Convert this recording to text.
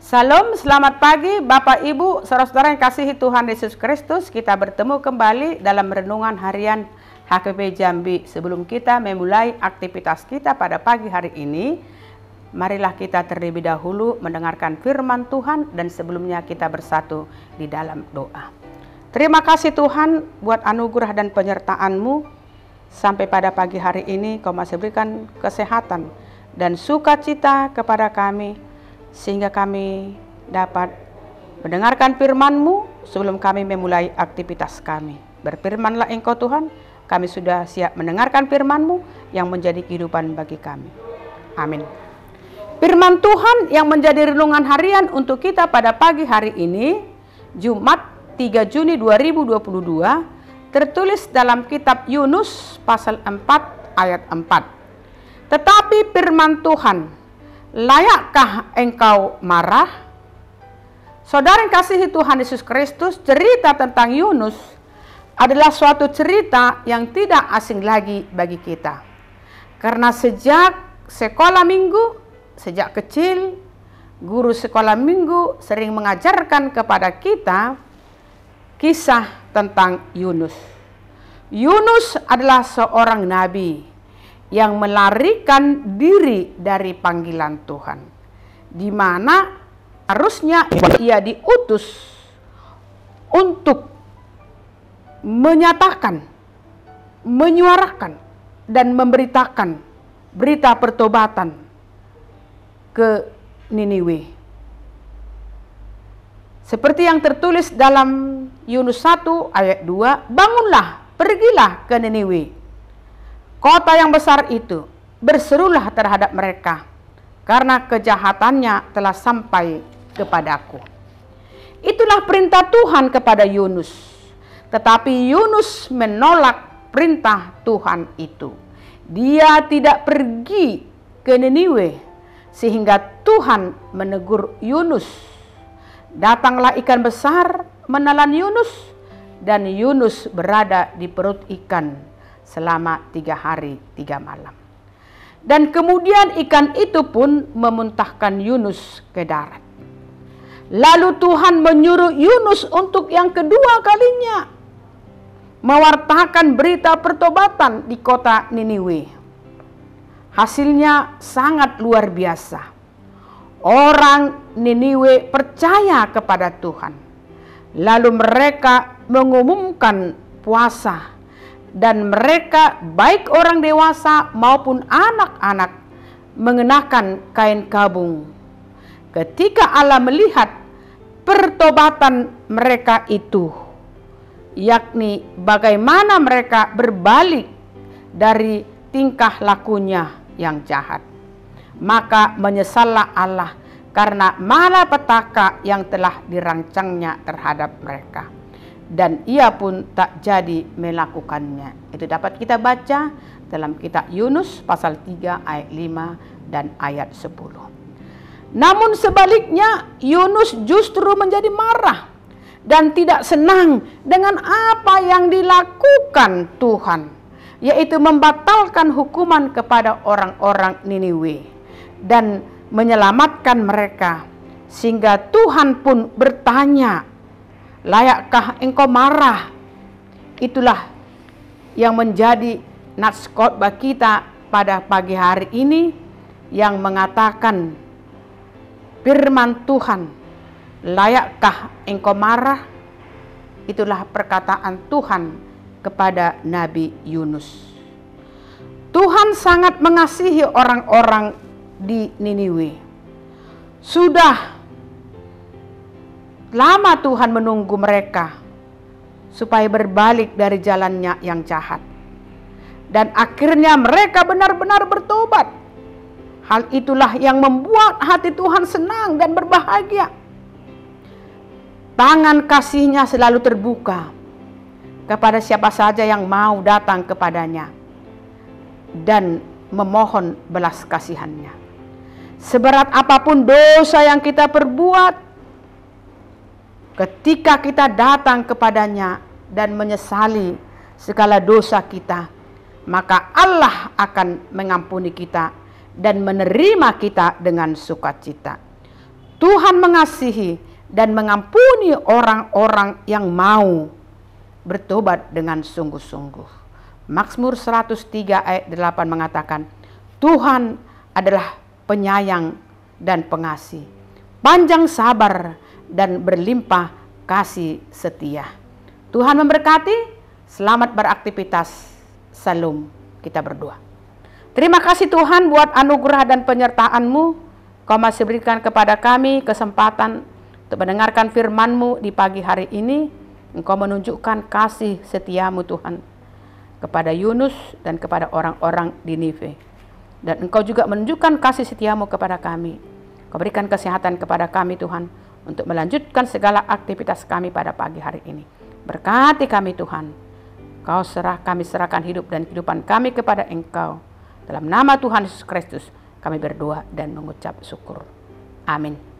Salam, selamat pagi Bapak Ibu, saudara-saudara yang kasihi Tuhan Yesus Kristus. Kita bertemu kembali dalam renungan harian HKBP Jambi. Sebelum kita memulai aktivitas kita pada pagi hari ini, marilah kita terlebih dahulu mendengarkan firman Tuhan dan sebelumnya kita bersatu di dalam doa. Terima kasih Tuhan buat anugerah dan penyertaan-Mu. Sampai pada pagi hari ini Kau masih berikan kesehatan dan sukacita kepada kami, sehingga kami dapat mendengarkan firman-Mu sebelum kami memulai aktivitas kami. Berfirmanlah Engkau Tuhan, kami sudah siap mendengarkan firman-Mu yang menjadi kehidupan bagi kami. Amin. Firman Tuhan yang menjadi renungan harian untuk kita pada pagi hari ini, Jumat 3 Juni 2022, tertulis dalam kitab Yunus pasal 4 ayat 4. Tetapi firman Tuhan, layakkah engkau marah? Saudara yang kasihi Tuhan Yesus Kristus, cerita tentang Yunus adalah suatu cerita yang tidak asing lagi bagi kita. Karena sejak sekolah minggu, sejak kecil, guru sekolah minggu sering mengajarkan kepada kita kisah tentang Yunus. Yunus adalah seorang nabi yang melarikan diri dari panggilan Tuhan, di mana harusnya ia diutus untuk menyatakan, menyuarakan, dan memberitakan berita pertobatan ke Niniwe. Seperti yang tertulis dalam Yunus 1 ayat 2, bangunlah, pergilah ke Niniwe, kota yang besar itu, berserulah terhadap mereka, karena kejahatannya telah sampai kepadaku. Itulah perintah Tuhan kepada Yunus. Tetapi Yunus menolak perintah Tuhan itu. Dia tidak pergi ke Niniwe, sehingga Tuhan menegur Yunus. Datanglah ikan besar menelan Yunus, dan Yunus berada di perut ikan selama 3 hari 3 malam. Dan kemudian ikan itu pun memuntahkan Yunus ke darat. Lalu Tuhan menyuruh Yunus untuk yang kedua kalinya mewartakan berita pertobatan di kota Niniwe. Hasilnya sangat luar biasa. Orang Niniwe percaya kepada Tuhan. Lalu mereka mengumumkan puasa, dan mereka baik orang dewasa maupun anak-anak mengenakan kain kabung. Ketika Allah melihat pertobatan mereka itu, yakni bagaimana mereka berbalik dari tingkah lakunya yang jahat, maka menyesallah Allah karena malapetaka yang telah dirancangnya terhadap mereka, dan ia pun tak jadi melakukannya. Itu dapat kita baca dalam kitab Yunus pasal 3 ayat 5 dan ayat 10. Namun sebaliknya, Yunus justru menjadi marah dan tidak senang dengan apa yang dilakukan Tuhan, yaitu membatalkan hukuman kepada orang-orang Niniwe dan menyelamatkan mereka. Sehingga Tuhan pun bertanya, layakkah engkau marah? Itulah yang menjadi nats khotbah kita pada pagi hari ini, yang mengatakan firman Tuhan, layakkah engkau marah? Itulah perkataan Tuhan kepada Nabi Yunus. Tuhan sangat mengasihi orang-orang di Niniwe. Sudah lama Tuhan menunggu mereka supaya berbalik dari jalannya yang jahat. Dan akhirnya mereka benar-benar bertobat. Hal itulah yang membuat hati Tuhan senang dan berbahagia. Tangan kasih-Nya selalu terbuka kepada siapa saja yang mau datang kepadanya dan memohon belas kasihan-Nya. Seberat apapun dosa yang kita perbuat, ketika kita datang kepadanya dan menyesali segala dosa kita, maka Allah akan mengampuni kita dan menerima kita dengan sukacita. Tuhan mengasihi dan mengampuni orang-orang yang mau bertobat dengan sungguh-sungguh. Mazmur 103 ayat 8 mengatakan, Tuhan adalah penyayang dan pengasih, panjang sabar dan berlimpah kasih setia. Tuhan memberkati, selamat beraktivitas. Salam, kita berdoa. Terima kasih Tuhan buat anugerah dan penyertaan-Mu. Kau masih berikan kepada kami kesempatan untuk mendengarkan firman-Mu di pagi hari ini. Engkau menunjukkan kasih setia-Mu Tuhan kepada Yunus dan kepada orang-orang di Ninive. Dan Engkau juga menunjukkan kasih setia-Mu kepada kami. Kau berikan kesehatan kepada kami Tuhan untuk melanjutkan segala aktivitas kami pada pagi hari ini. Berkati kami Tuhan. Kami serahkan hidup dan kehidupan kami kepada Engkau. Dalam nama Tuhan Yesus Kristus kami berdoa dan mengucap syukur. Amin.